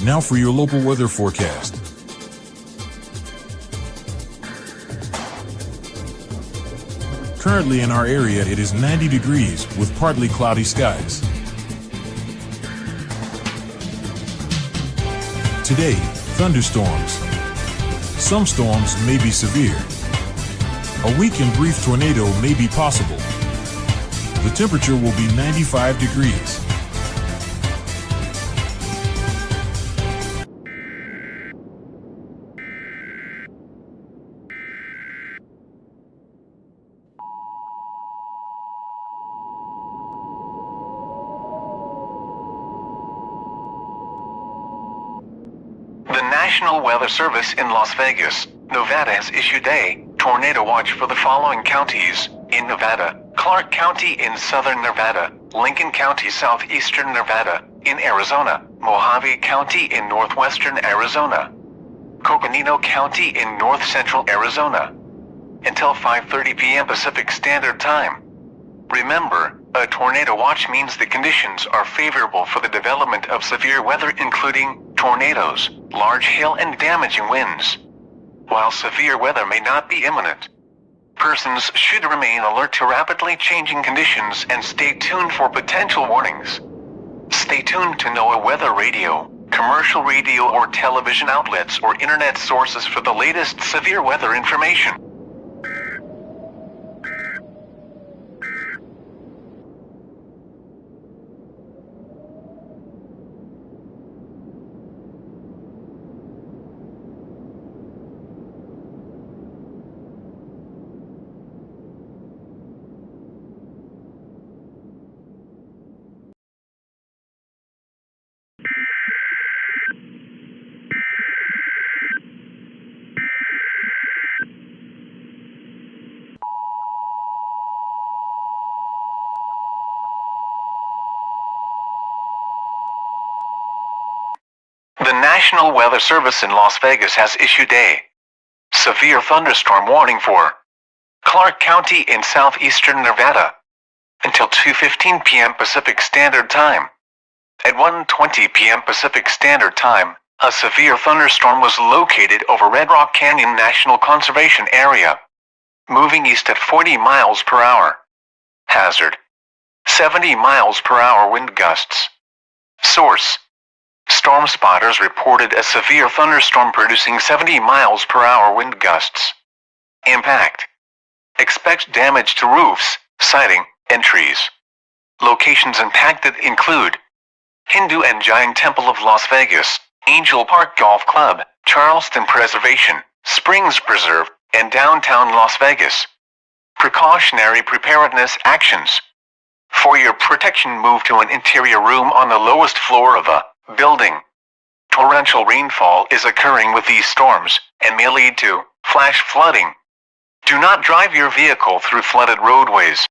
Now for your local weather forecast. Currently in our area it is 90 degrees with partly cloudy skies. Today, thunderstorms. Some storms may be severe. A weak and brief tornado may be possible. The temperature will be 95 degrees. The National Weather Service in Las Vegas, Nevada has issued a tornado watch for the following counties in Nevada: Clark County in southern Nevada, Lincoln County southeastern Nevada, in Arizona, Mojave County in northwestern Arizona, Coconino County in north central Arizona, until 5:30 p.m. Pacific Standard Time. Remember, a tornado watch means the conditions are favorable for the development of severe weather including tornadoes, large hail and damaging winds. While severe weather may not be imminent, persons should remain alert to rapidly changing conditions and stay tuned for potential warnings. Stay tuned to NOAA weather radio, commercial radio or television outlets or internet sources for the latest severe weather information. The National Weather Service in Las Vegas has issued a severe thunderstorm warning for Clark County in southeastern Nevada until 2:15 p.m. Pacific Standard Time. At 1:20 p.m. Pacific Standard Time, a severe thunderstorm was located over Red Rock Canyon National Conservation Area, moving east at 40 miles per hour. Hazard: 70 miles per hour wind gusts. Source: Storm spotters reported a severe thunderstorm producing 70 miles per hour wind gusts. Impact: expect damage to roofs, siding, and trees. Locations impacted include Hindu and Jain Temple of Las Vegas, Angel Park Golf Club, Charleston Preservation, Springs Preserve, and downtown Las Vegas. Precautionary preparedness actions: for your protection, move to an interior room on the lowest floor of a building. Torrential rainfall is occurring with these storms and may lead to flash flooding. Do not drive your vehicle through flooded roadways.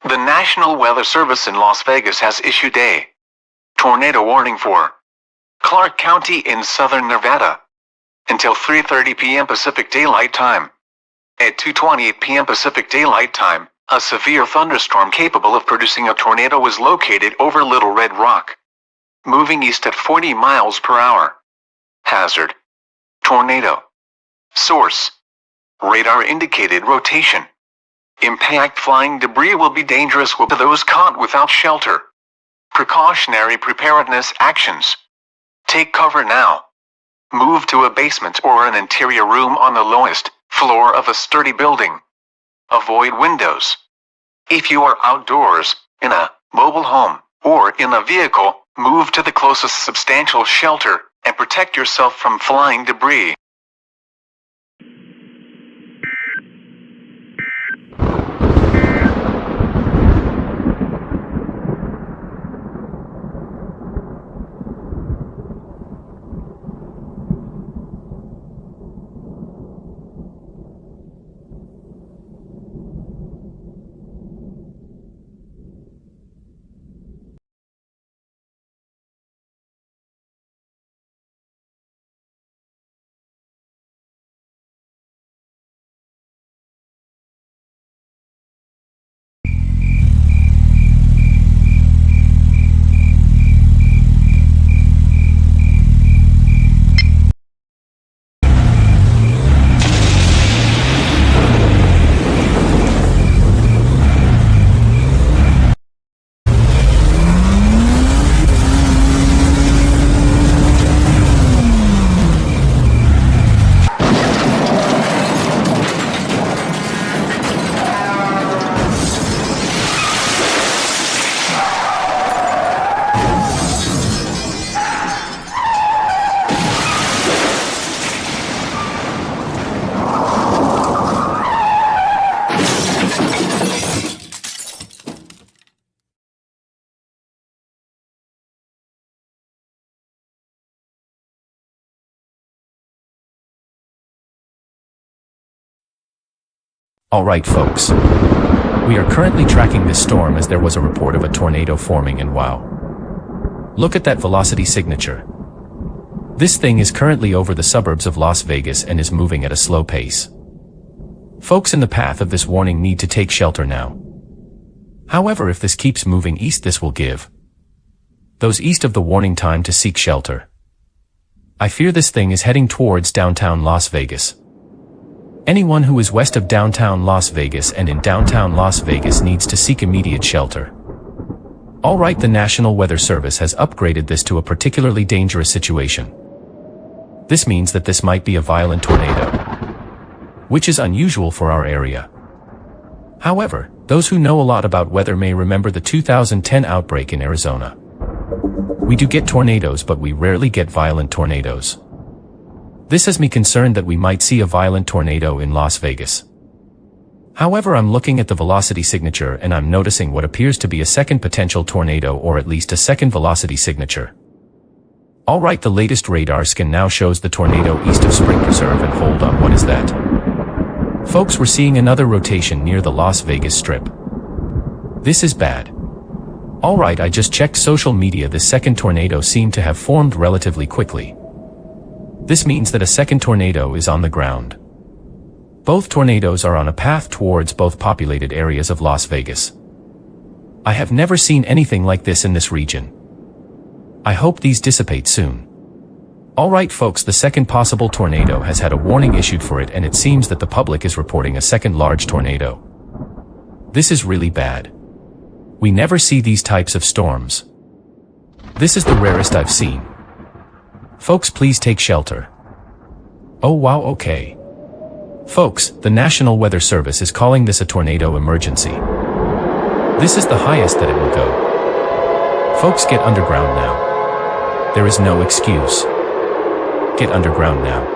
The National Weather Service in Las Vegas has issued a tornado warning for Clark County in southern Nevada until 3:30 p.m. Pacific Daylight Time. At 2:28 p.m. Pacific Daylight Time, a severe thunderstorm capable of producing a tornado was located over Little Red Rock, moving east at 40 miles per hour. Hazard: tornado. Source: radar indicated rotation. Impact: flying debris will be dangerous to those caught without shelter. Precautionary preparedness actions: take cover now. Move to a basement or an interior room on the lowest floor of a sturdy building. Avoid windows. If you are outdoors, in a mobile home, or in a vehicle, move to the closest substantial shelter and protect yourself from flying debris. Alright folks, we are currently tracking this storm as there was a report of a tornado forming, and wow. Look at that velocity signature. This thing is currently over the suburbs of Las Vegas and is moving at a slow pace. Folks in the path of this warning need to take shelter now. However, if this keeps moving east, this will give those east of the warning time to seek shelter. I fear this thing is heading towards downtown Las Vegas. Anyone who is west of downtown Las Vegas and in downtown Las Vegas needs to seek immediate shelter. Alright, the National Weather Service has upgraded this to a particularly dangerous situation. This means that this might be a violent tornado, which is unusual for our area. However, those who know a lot about weather may remember the 2010 outbreak in Arizona. We do get tornadoes, but we rarely get violent tornadoes. This has me concerned that we might see a violent tornado in Las Vegas. However, I'm looking at the velocity signature and I'm noticing what appears to be a second potential tornado, or at least a second velocity signature. Alright, the latest radar scan now shows the tornado east of Spring Preserve, and hold on, what is that? Folks, we're seeing another rotation near the Las Vegas Strip. This is bad. Alright, I just checked social media. This second tornado seemed to have formed relatively quickly. This means that a second tornado is on the ground. Both tornadoes are on a path towards both populated areas of Las Vegas. I have never seen anything like this in this region. I hope these dissipate soon. Alright folks, the second possible tornado has had a warning issued for it, and it seems that the public is reporting a second large tornado. This is really bad. We never see these types of storms. This is the rarest I've seen. Folks, please take shelter. Oh wow, okay. Folks, the National Weather Service is calling this a tornado emergency. This is the highest that it will go. Folks, get underground now. There is no excuse. Get underground now.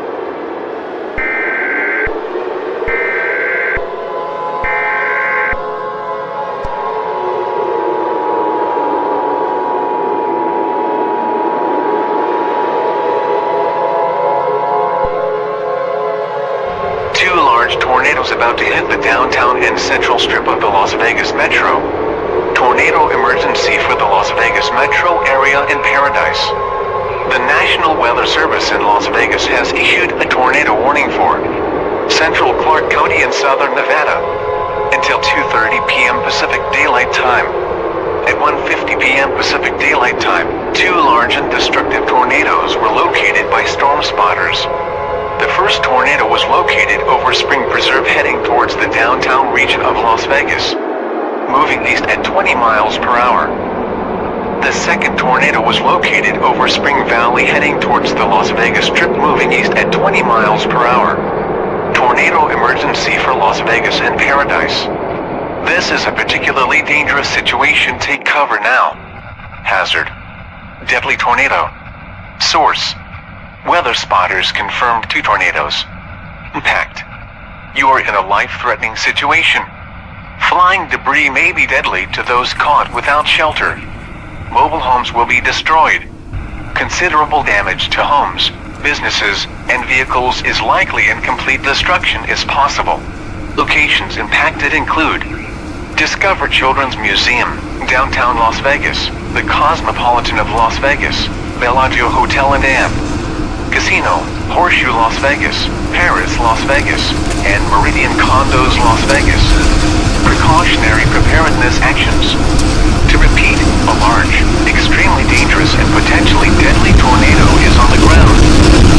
Tornadoes about to hit the downtown and central strip of the Las Vegas Metro. Tornado emergency for the Las Vegas Metro area in Paradise. The National Weather Service in Las Vegas has issued a tornado warning for central Clark County in southern Nevada until 2:30 p.m. Pacific Daylight Time. At 1:50 p.m. Pacific Daylight Time, 2 large and destructive tornadoes were located by storm spotters. The first tornado was located over Spring Preserve, heading towards the downtown region of Las Vegas, moving east at 20 miles per hour. The second tornado was located over Spring Valley heading towards the Las Vegas Strip moving east at 20 miles per hour. Tornado emergency for Las Vegas and Paradise. This is a particularly dangerous situation. Take cover now. Hazard. Deadly tornado. Source. Weather spotters confirmed 2 tornadoes. Impact. You are in a life-threatening situation. Flying debris may be deadly to those caught without shelter. Mobile homes will be destroyed. Considerable damage to homes, businesses, and vehicles is likely and complete destruction is possible. Locations impacted include Discover Children's Museum, downtown Las Vegas, the Cosmopolitan of Las Vegas, Bellagio Hotel and Inn, Casino, Horseshoe Las Vegas, Paris Las Vegas, and Meridian Condos Las Vegas. Precautionary preparedness actions. To repeat, a large, extremely dangerous and potentially deadly tornado is on the ground.